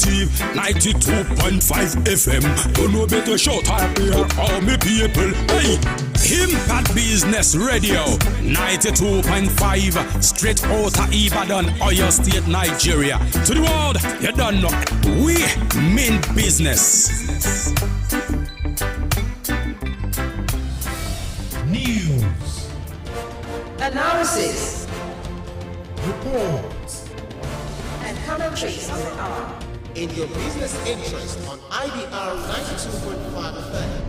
Ibr92.5FM. Don't know better short up here. All me people. Hey, Impact Business Radio 92.5 straight out of Ibadan, Oyo State, Nigeria. To the world, you don't know. We mean business. News, analysis, reports, and commentaries on the hour. In your business interest on IBR 92.5FM.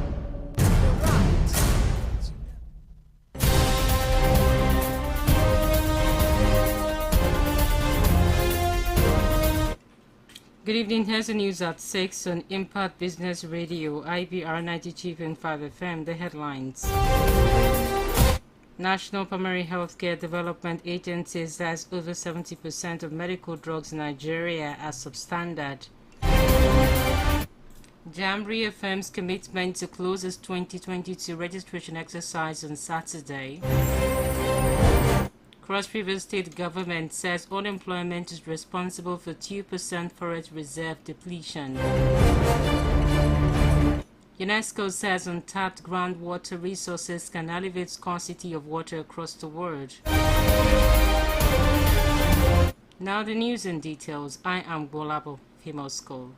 Good evening. Here's the news at 6 on Impact Business Radio, IBR 92.5FM. The headlines. National Primary Healthcare Development Agency says over 70% of medical drugs in Nigeria are substandard. JAMB reaffirms commitment to close its 2022 registration exercise on Saturday. Cross River State Government says unemployment is responsible for 2% forest reserve depletion. UNESCO says untapped groundwater resources can elevate scarcity of water across the world. Now the news and details. I am Bolabo, Female School.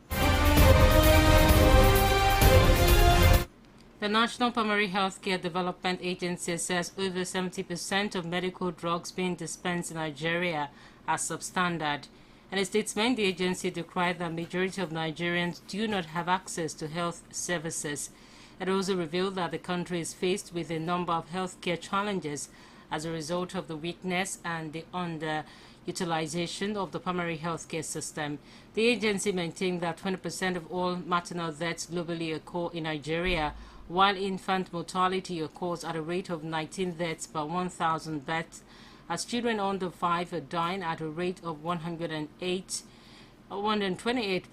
The National Primary Healthcare Development Agency says over 70% of medical drugs being dispensed in Nigeria are substandard. In a statement, the agency decried that the majority of Nigerians do not have access to health services. It also revealed that the country is faced with a number of healthcare challenges as a result of the weakness and the underutilization of the primary healthcare system. The agency maintained that 20% of all maternal deaths globally occur in Nigeria, while infant mortality occurs at a rate of 19 deaths per 1,000 deaths, as children under 5 are dying at a rate of 128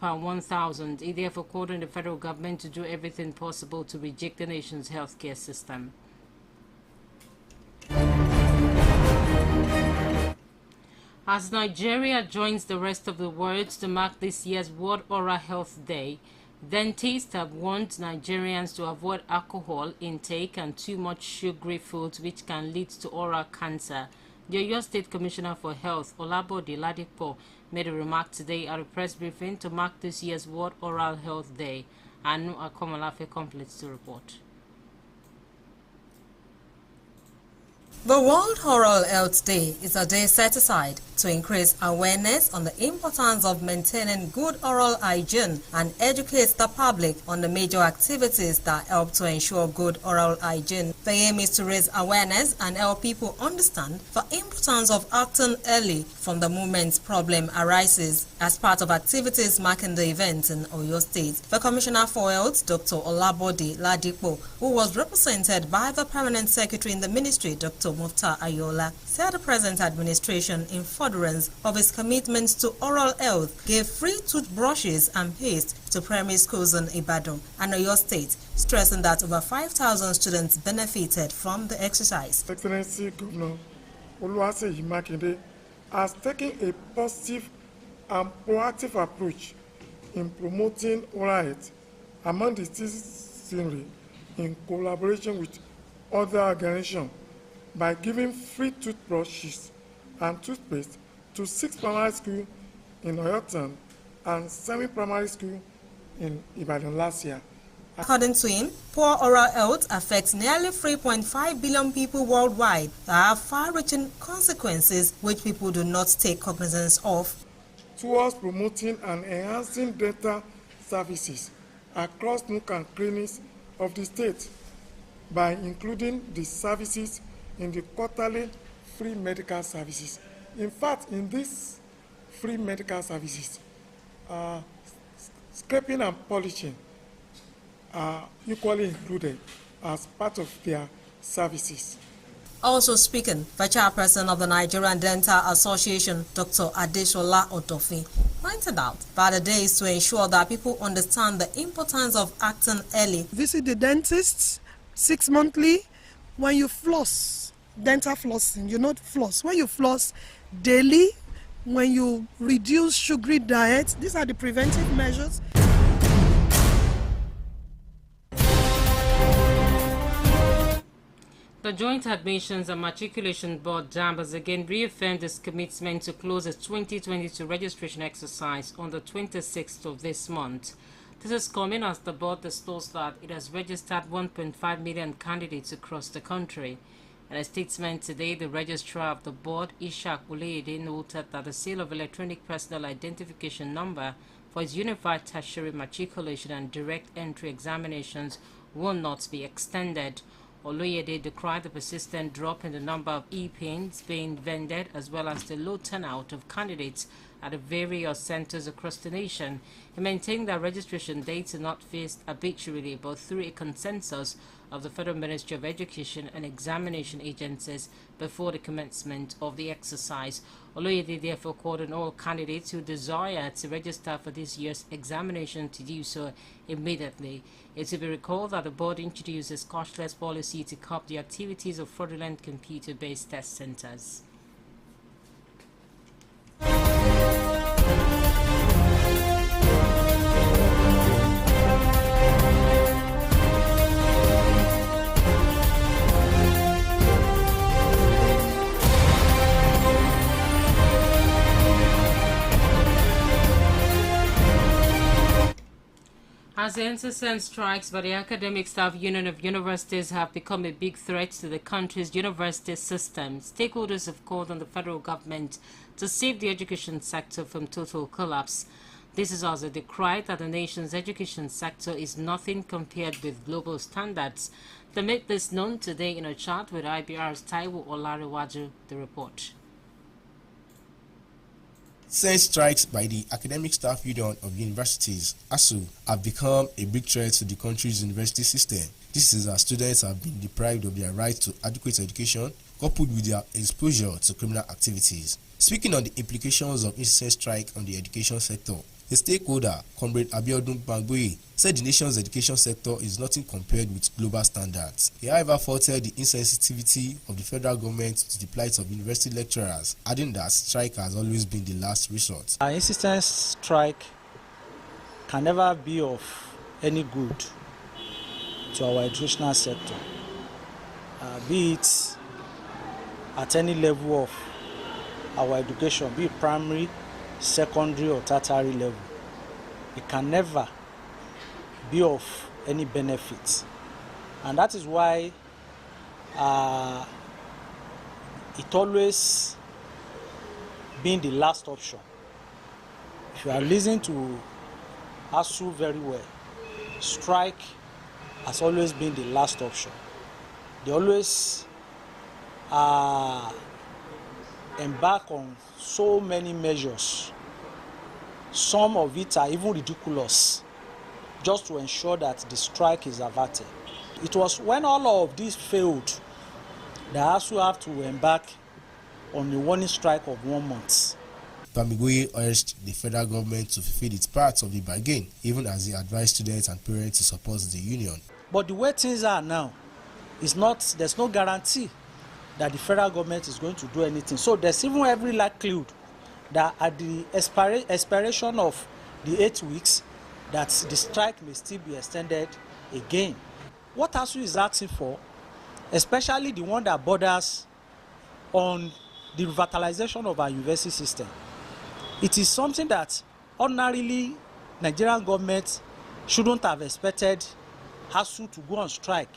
per 1,000. It therefore called on the federal government to do everything possible to reject the nation's healthcare system. As Nigeria joins the rest of the world to mark this year's World Oral Health Day, dentists have warned Nigerians to avoid alcohol intake and too much sugary foods, which can lead to oral cancer. The Oyo State Commissioner for Health, Olabode Ladipo, made a remark today at a press briefing to mark this year's World Oral Health Day. Anu Akomalafe completes the report. The World Oral Health Day is a day set aside to increase awareness on the importance of maintaining good oral hygiene and educate the public on the major activities that help to ensure good oral hygiene. The aim is to raise awareness and help people understand the importance of acting early from the moment problem arises. As part of activities marking the event in Oyo State, the Commissioner for Health, Dr. Olabode Ladipo, who was represented by the Permanent Secretary in the Ministry, Dr. Mufta Ayola, said the present administration, in furtherance of its commitments to oral health, gave free toothbrushes and paste to primary schools in Ibadan and Oyo State, stressing that over 5,000 students benefited from the exercise. Excellency Governor Oluwaseyi Makinde has taken a positive and proactive approach in promoting oral health among the citizenry in collaboration with other organizations by giving free toothbrushes and toothpaste to 6 primary schools in Oyo Town and 7 primary schools in Ibadan last year. According to him, poor oral health affects nearly 3.5 billion people worldwide that have far-reaching consequences which people do not take cognizance of. Towards promoting and enhancing dental services across nook and crannies of the state by including the services in the quarterly free medical services. In fact, in these free medical services, scraping and polishing are equally included as part of their services. Also speaking, the chairperson of the Nigerian Dental Association, Dr. Adesola Otofi, pointed out that the day is to ensure that people understand the importance of acting early. Visit the dentist 6 monthly. When you floss, dental flossing, you not floss. When you floss daily, when you reduce sugary diet. These are the preventive measures. The Joint Admissions and Matriculation Board JAMB has again reaffirmed its commitment to close its 2022 registration exercise on the 26th of this month. This is coming as the board disclosed that it has registered 1.5 million candidates across the country. In a statement today, the registrar of the board, Ishak Uleyede, noted that the sale of electronic personal identification number for its unified tertiary matriculation and direct entry examinations will not be extended. Oluyede decried the persistent drop in the number of e-pins being vended as well as the low turnout of candidates at the various centers across the nation. He maintained that registration dates are not fixed arbitrarily but through a consensus of the Federal Ministry of Education and examination agencies before the commencement of the exercise. Oluyede therefore called on all candidates who desire to register for this year's examination to do so immediately. It should be recalled that the board introduced a cashless policy to curb the activities of fraudulent computer-based test centers. As the incessant strikes by the Academic Staff Union of Universities have become a big threat to the country's university system, stakeholders have called on the federal government to save the education sector from total collapse. This is as they decry that the nation's education sector is nothing compared with global standards. They made this known today in a chat with IBR's Taiwo Olarewaju. The report. Since strikes by the Academic Staff Union of Universities, ASU, have become a big threat to the country's university system. This is as students have been deprived of their right to adequate education, coupled with their exposure to criminal activities. Speaking on the implications of incessant strike on the education sector, the stakeholder, Comrade Ibr92.5FM, said the nation's education sector is nothing compared with global standards. He, however, faulted the insensitivity of the federal government to the plight of university lecturers, adding that strike has always been the last resort. An insistent strike can never be of any good to our educational sector, be it at any level of our education, be it primary, secondary or tertiary level. It can never be of any benefit, and that is why it always been the last option. If you are listening to ASU very well, strike has always been the last option. They always embark on so many measures. Some of it are even ridiculous, just to ensure that the strike is averted. It was when all of this failed that ASU have to embark on a warning strike of 1 month. Bamigboye urged the federal government to fulfill its part of the bargain, even as he advised students and parents to support the union. But the way things are now, there's no guarantee that the federal government is going to do anything. So there's even every likelihood that at the expiration of the 8 weeks, that the strike may still be extended again. What ASU is asking for, especially the one that borders on the revitalization of our university system, it is something that ordinarily Nigerian government shouldn't have expected ASU to go on strike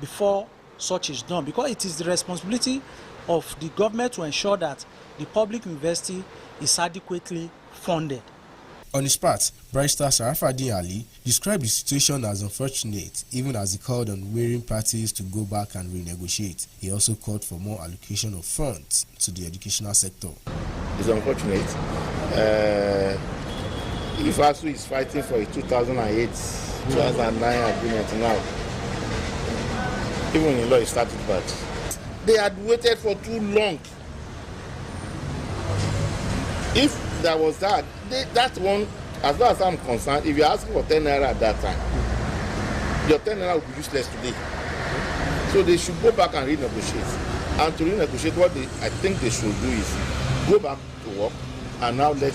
before such is done, because it is the responsibility of the government to ensure that the public university is adequately funded. On his part, Barrister Sharafadin Ali described the situation as unfortunate, even as he called on wearing parties to go back and renegotiate. He also called for more allocation of funds to the educational sector. It's unfortunate. If ASU is fighting for a 2008-2009 agreement now, even in law it started bad. They had waited for too long. If there was that one, as far as I'm concerned, if you're asking for 10 naira at that time, your 10 naira will be useless today. So they should go back and renegotiate. And to renegotiate, what I think they should do is go back to work and now let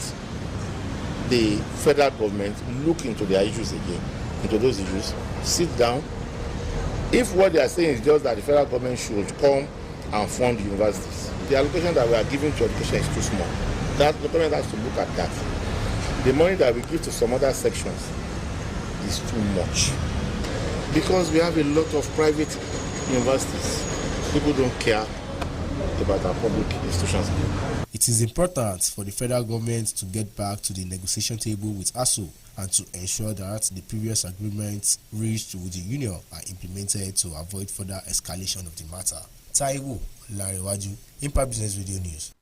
the federal government look into their issues again, into those issues, sit down. If what they are saying is just that the federal government should come and fund universities, the allocation that we are giving to education is too small. That the government has to look at that. The money that we give to some other sections is too much. Because we have a lot of private universities, people don't care about our public institutions. It is important for the federal government to get back to the negotiation table with ASU and to ensure that the previous agreements reached with the union are implemented to avoid further escalation of the matter. Taiwo Larewaju, Impact Business Radio News.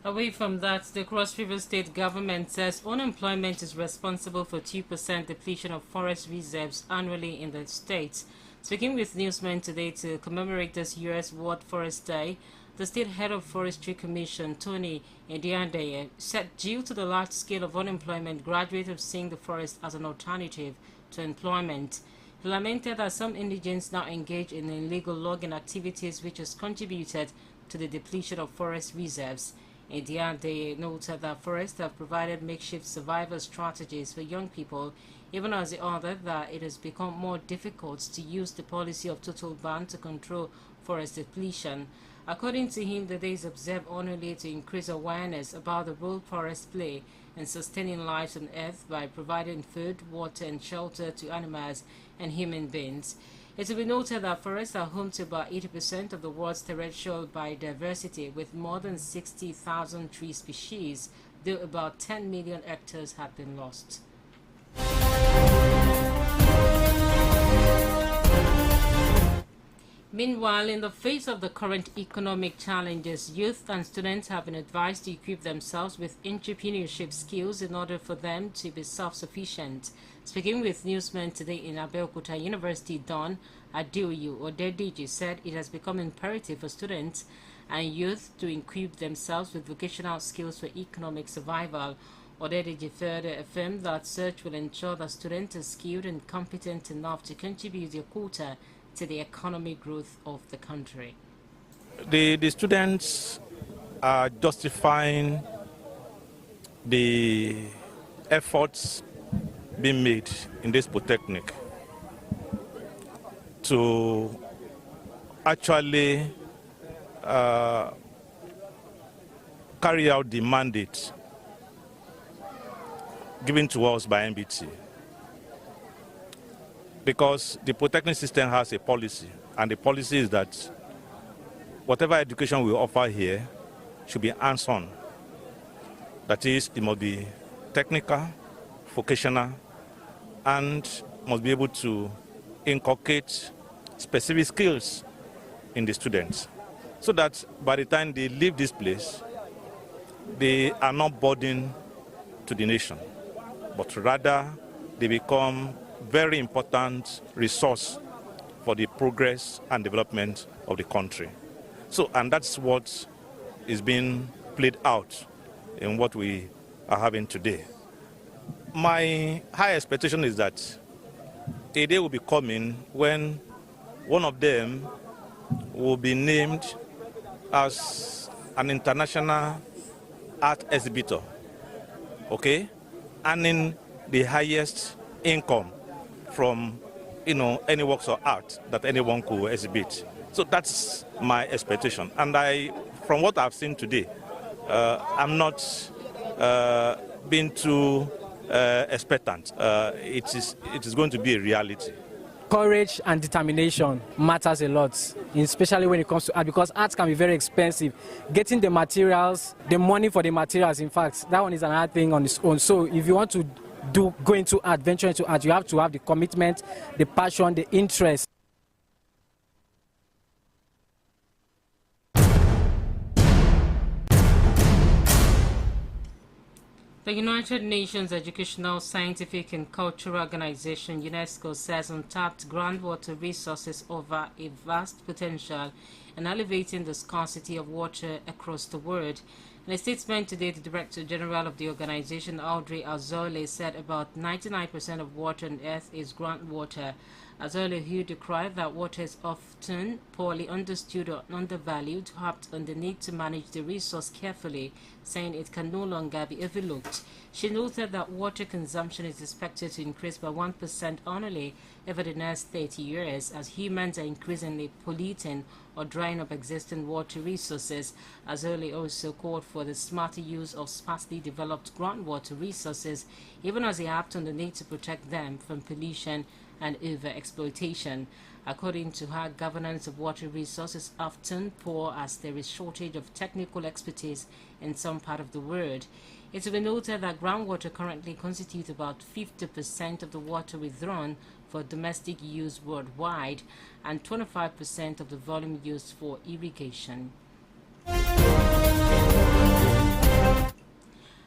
Away from that, the Cross River State government says unemployment is responsible for 2% depletion of forest reserves annually in the state. Speaking with newsmen today to commemorate this U.S. World Forest Day, the state head of Forestry Commission, Tony Ediandeye, said due to the large scale of unemployment, graduates have seen the forest as an alternative to employment. He lamented that some indigents now engage in illegal logging activities, which has contributed to the depletion of forest reserves. Ediandeye noted that forests have provided makeshift survival strategies for young people, even as he added that it has become more difficult to use the policy of total ban to control forest depletion. According to him, the day is observed annually to increase awareness about the role forests play in sustaining life on Earth by providing food, water, and shelter to animals and human beings. It will be noted that forests are home to about 80% of the world's terrestrial biodiversity, with more than 60,000 tree species, though about 10 million hectares have been lost. Meanwhile, in the face of the current economic challenges, youth and students have been advised to equip themselves with entrepreneurship skills in order for them to be self-sufficient. Speaking with newsmen today in Abeokuta University, Don Adeoyu Odediji said it has become imperative for students and youth to equip themselves with vocational skills for economic survival. Odediji further affirmed that such will ensure that students are skilled and competent enough to contribute their quota to the economic growth of the country. The students are justifying the efforts being made in this polytechnic to actually carry out the mandate given to us by MBT. Because the polytechnic system has a policy, and the policy is that whatever education we offer here should be hands-on. That is, it must be technical, vocational, and must be able to inculcate specific skills in the students, so that by the time they leave this place, they are not burden to the nation, but rather they become very important resource for the progress and development of the country. So, and that's what is being played out in what we are having today. My high expectation is that a day will be coming when one of them will be named as an international art exhibitor, okay, earning the highest income from any works of art that anyone could exhibit. So that's my expectation. And from what I've seen today, I'm not being too expectant. It is going to be a reality. Courage and determination matters a lot, especially when it comes to art, because art can be very expensive. Getting the materials, the money for the materials, in fact, that one is another thing on its own. So if you want to go into art, venture into art, you have to have the commitment, the passion, the interest. The United Nations Educational, Scientific and Cultural Organization, UNESCO, says untapped groundwater resources offer a vast potential in elevating the scarcity of water across the world. In a statement today, the Director General of the organization, Audrey Azoulay, said about 99% of water on Earth is groundwater. Azole Hugh decried that water is often poorly understood or undervalued, harped on the need to manage the resource carefully, saying it can no longer be overlooked. She noted that water consumption is expected to increase by 1% annually over the next 30 years as humans are increasingly polluting or drying up existing water resources. Azole also called for the smarter use of sparsely developed groundwater resources, even as he harped on the need to protect them from pollution and over-exploitation. According to her, governance of water resources is often poor as there is shortage of technical expertise in some part of the world. It will be noted that groundwater currently constitutes about 50% of the water withdrawn for domestic use worldwide and 25% of the volume used for irrigation.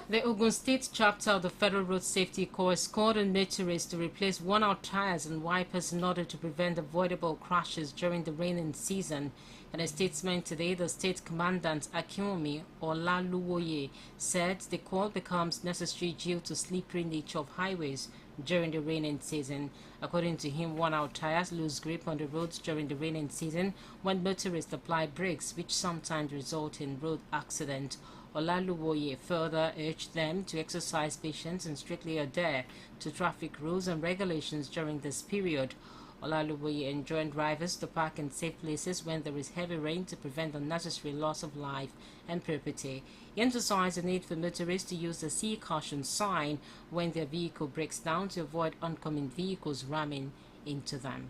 The Ogun State chapter of the Federal Road Safety Corps called on motorists to replace worn-out tires and wipers in order to prevent avoidable crashes during the rainy season. In a statement today, the state commandant Akinomi Olaluwoye said the call becomes necessary due to slippery nature of highways during the rainy season. According to him, worn-out tires lose grip on the roads during the rainy season when motorists apply brakes, which sometimes result in road accidents. Olaluwoye further urged them to exercise patience and strictly adhere to traffic rules and regulations during this period. Olaluwoye enjoined drivers to park in safe places when there is heavy rain to prevent unnecessary loss of life and property. He emphasized the need for motorists to use the see caution sign when their vehicle breaks down to avoid oncoming vehicles ramming into them.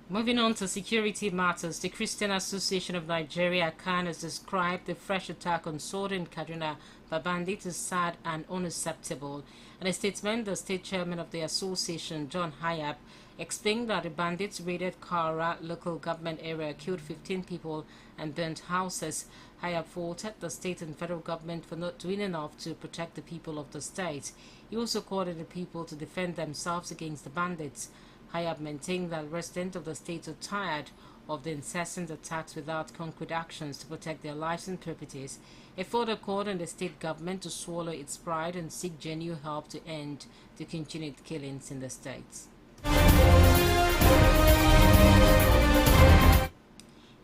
Moving on to security matters, the Christian Association of Nigeria (CAN) has described the fresh attack on Southern Kaduna by bandits as sad and unacceptable. In a statement, the state chairman of the association, John Hayab, explained that the bandits raided Kara local government area, killed 15 people and burnt houses. Hayab faulted the state and federal government for not doing enough to protect the people of the state. He also called on the people to defend themselves against the bandits. Hayab maintained that residents of the state are tired of the incessant attacks without concrete actions to protect their lives and properties. He further called on the state government to swallow its pride and seek genuine help to end the continued killings in the state.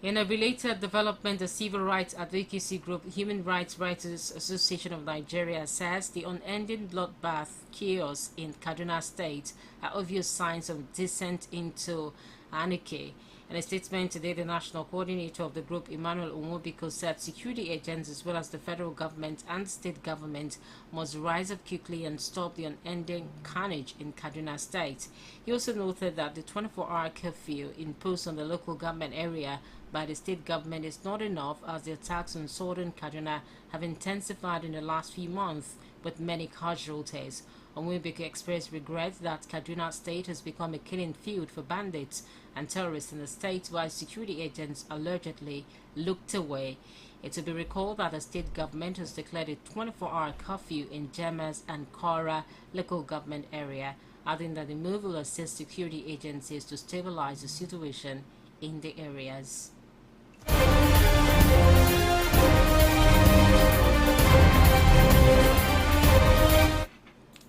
In a related development, the civil rights advocacy group Human Rights Writers Association of Nigeria says the unending bloodbath chaos in Kaduna State are obvious signs of descent into anarchy. In a statement today, the national coordinator of the group, Emmanuel Onwobiko, said security agents as well as the federal government and state government must rise up quickly and stop the unending carnage in Kaduna State. He also noted that the 24-hour curfew imposed on the local government area by the state government is not enough, as the attacks on southern Kaduna have intensified in the last few months with many casualties. Onwobiko expressed regret that Kaduna State has become a killing field for bandits and terrorists in the state, while security agents allegedly looked away. It will be recalled that the state government has declared a 24-hour curfew in Jemas and Kora local government area, adding that the move will assist security agencies to stabilize the situation in the areas.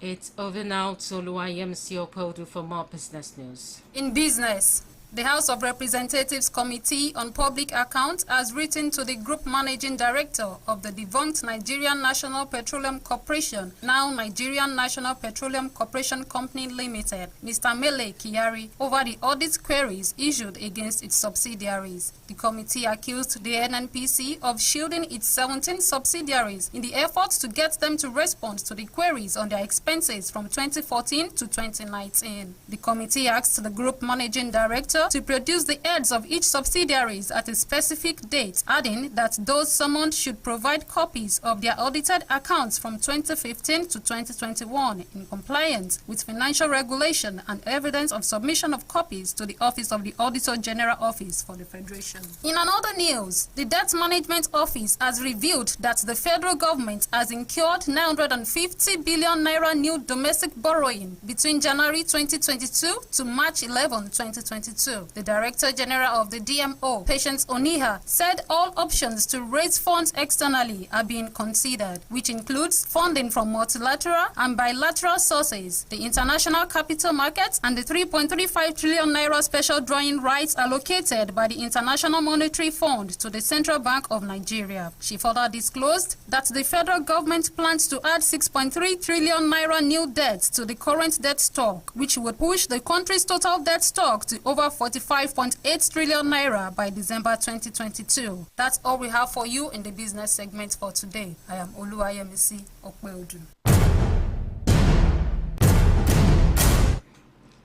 It's over now to Oluwayemisi Opodu for more business news. In business, the House of Representatives Committee on Public Accounts has written to the Group Managing Director of the defunct Nigerian National Petroleum Corporation, now Nigerian National Petroleum Corporation Company Limited, Mr. Mele Kyari, over the audit queries issued against its subsidiaries. The committee accused the NNPC of shielding its 17 subsidiaries in the effort to get them to respond to the queries on their expenses from 2014 to 2019. The committee asked the Group Managing Director to produce the heads of each subsidiaries at a specific date, adding that those summoned should provide copies of their audited accounts from 2015 to 2021 in compliance with financial regulation and evidence of submission of copies to the Office of the Auditor General Office for the Federation. In another news, the Debt Management Office has revealed that the federal government has incurred 950 billion naira new domestic borrowing between January 2022 to March 11, 2022. 2022. The Director General of the DMO, Patience Oniha, said all options to raise funds externally are being considered, which includes funding from multilateral and bilateral sources, the international capital markets, and the 3.35 trillion naira special drawing rights allocated by the International Monetary Fund to the Central Bank of Nigeria. She further disclosed that the federal government plans to add 6.3 trillion naira new debt to the current debt stock, which would push the country's total debt stock to over 45.8 trillion naira by December 2022. That's all we have for you in the business segment for today. I am Oluwayemisi Okweodu.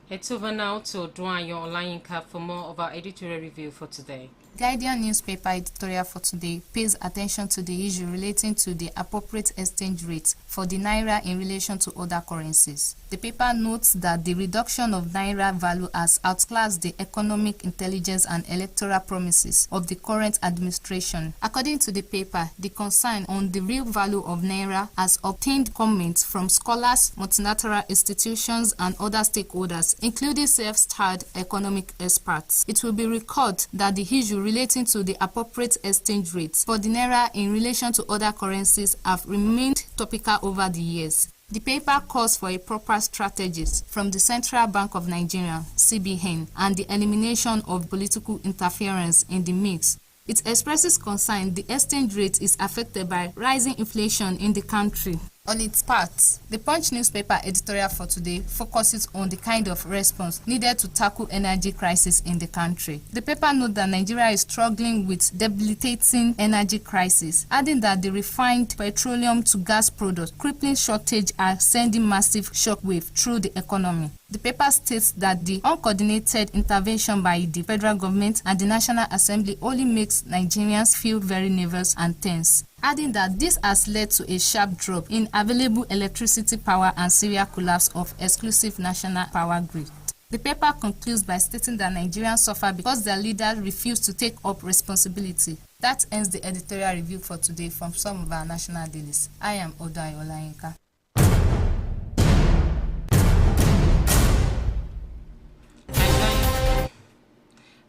It's over now to Dwanyo Olayinka for more of our editorial review for today. Guardian newspaper editorial for today pays attention to the issue relating to the appropriate exchange rate for the naira in relation to other currencies. The paper notes that the reduction of naira value has outclassed the economic intelligence and electoral promises of the current administration. According to the paper, the concern on the real value of naira has obtained comments from scholars, multilateral institutions, and other stakeholders, including self-styled economic experts. It will be recalled that the issue relating to the appropriate exchange rates for the naira in relation to other currencies have remained topical over the years. The paper calls for a proper strategies from the Central Bank of Nigeria, CBN, and the elimination of political interference in the mix. It expresses concern the exchange rate is affected by rising inflation in the country. On its part, the Punch newspaper editorial for today focuses on the kind of response needed to tackle energy crisis in the country. The paper notes that Nigeria is struggling with debilitating energy crisis, adding that the refined petroleum to gas products crippling shortage are sending massive shockwave through the economy. The paper states that the uncoordinated intervention by the federal government and the National Assembly only makes Nigerians feel very nervous and tense, adding that this has led to a sharp drop in available electricity power and severe collapse of exclusive national power grid. The paper concludes by stating that Nigerians suffer because their leaders refuse to take up responsibility. That ends the editorial review for today from some of our national dailies. I am Odayo Olayinka.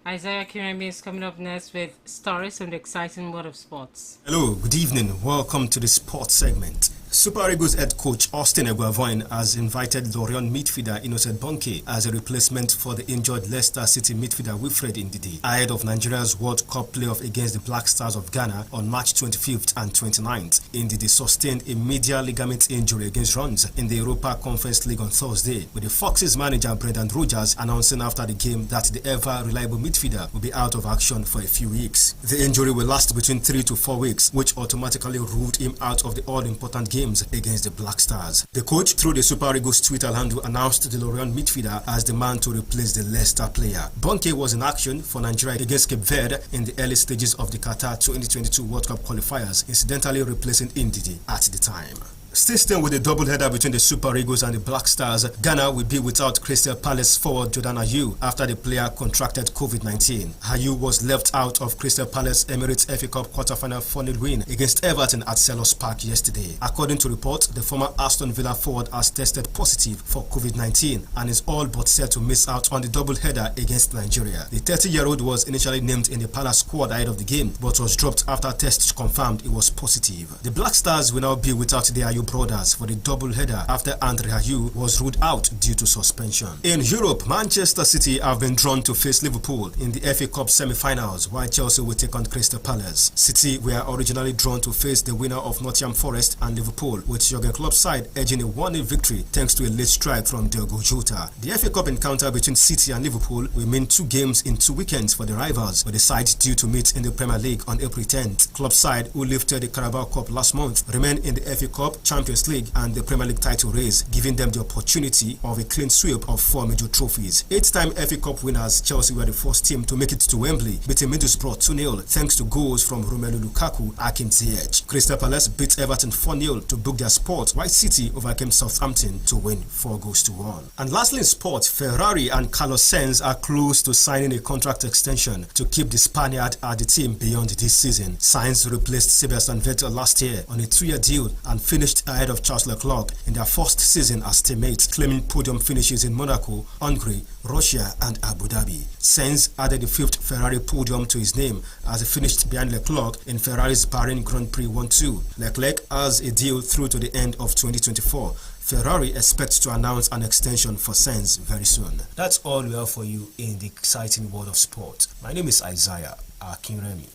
Isaiah Kiremi is coming up next with stories from the exciting world of sports. Hello, good evening. Welcome to the sports segment. Super Eagles head coach Austin Eguavoin has invited Lorient midfielder Innocent Bonke as a replacement for the injured Leicester City midfielder Wilfred Ndidi ahead of Nigeria's World Cup playoff against the Black Stars of Ghana on March 25th and 29th. Ndidi sustained a medial ligament injury against Rennes in the Europa Conference League on Thursday, with the Foxes manager Brendan Rodgers announcing after the game that the ever-reliable midfielder will be out of action for a few weeks. The injury will last between 3 to 4 weeks, which automatically ruled him out of the all-important game against the Black Stars. The coach, through the Super Eagles Twitter handle, announced the Lorient midfielder as the man to replace the Leicester player. Bonke was in action for Nigeria against Cape Verde in the early stages of the Qatar 2022 World Cup qualifiers, incidentally replacing Ndidi at the time. Still with the doubleheader between the Super Eagles and the Black Stars, Ghana will be without Crystal Palace forward Jordan Ayew after the player contracted COVID-19. Ayew was left out of Crystal Palace Emirates FA Cup quarter-final 4-0 win against Everton at Selhurst Park yesterday. According to reports, the former Aston Villa forward has tested positive for COVID-19 and is all but set to miss out on the doubleheader against Nigeria. The 30-year-old was initially named in the Palace squad ahead of the game, but was dropped after tests confirmed he was positive. The Black Stars will now be without the Ayew brothers for the doubleheader after Andre Ayew was ruled out due to suspension. In Europe, Manchester City have been drawn to face Liverpool in the FA Cup semi-finals, while Chelsea will take on Crystal Palace. City were originally drawn to face the winner of Nottingham Forest and Liverpool, with Jurgen Klopp's side edging a 1-0 victory thanks to a late strike from Diogo Jota. The FA Cup encounter between City and Liverpool will mean 2 games in 2 weekends for the rivals, with the side due to meet in the Premier League on April 10th. Klopp's side, who lifted the Carabao Cup last month, remain in the FA Cup, Champions League and the Premier League title race, giving them the opportunity of a clean sweep of 4 major trophies. 8-time FA Cup winners Chelsea were the first team to make it to Wembley, beating Middlesbrough 2-0 thanks to goals from Romelu Lukaku, Hakim Ziyech. Crystal Palace beat Everton 4-0 to book their spot, while City overcame Southampton to win 4-1. And lastly in sport, Ferrari and Carlos Sainz are close to signing a contract extension to keep the Spaniard at the team beyond this season. Sainz replaced Sebastian Vettel last year on a 2-year deal and finished ahead of Charles Leclerc in their first season as teammates, claiming podium finishes in Monaco, Hungary, Russia and Abu Dhabi. Sainz added the 5th Ferrari podium to his name as he finished behind Leclerc in Ferrari's Bahrain Grand Prix 1-2. Leclerc has a deal through to the end of 2024. Ferrari expects to announce an extension for Sainz very soon. That's all we have for you in the exciting world of sport. My name is Isaiah Akinremi.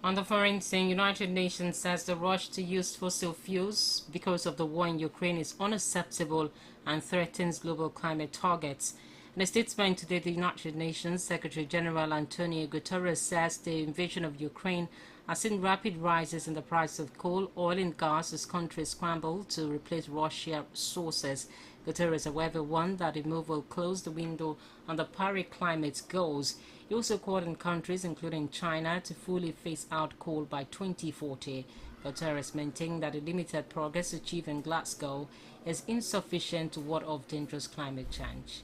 On the foreign scene, United Nations says the rush to use fossil fuels because of the war in Ukraine is unacceptable and threatens global climate targets. In a statement today, the United Nations Secretary General Antonio Guterres says the invasion of Ukraine has seen rapid rises in the price of coal, oil and gas as countries scramble to replace Russian sources. Guterres, however, warned that the move will close the window on the Paris climate goals. He also called on countries, including China, to fully phase out coal by 2040. Guterres maintained that the limited progress achieved in Glasgow is insufficient to ward off dangerous climate change.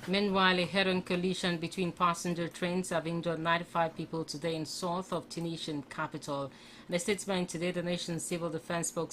Meanwhile, a head-on collision between passenger trains have injured 95 people today in south of Tunisian capital. In a statement today, the nation's civil defense spokesman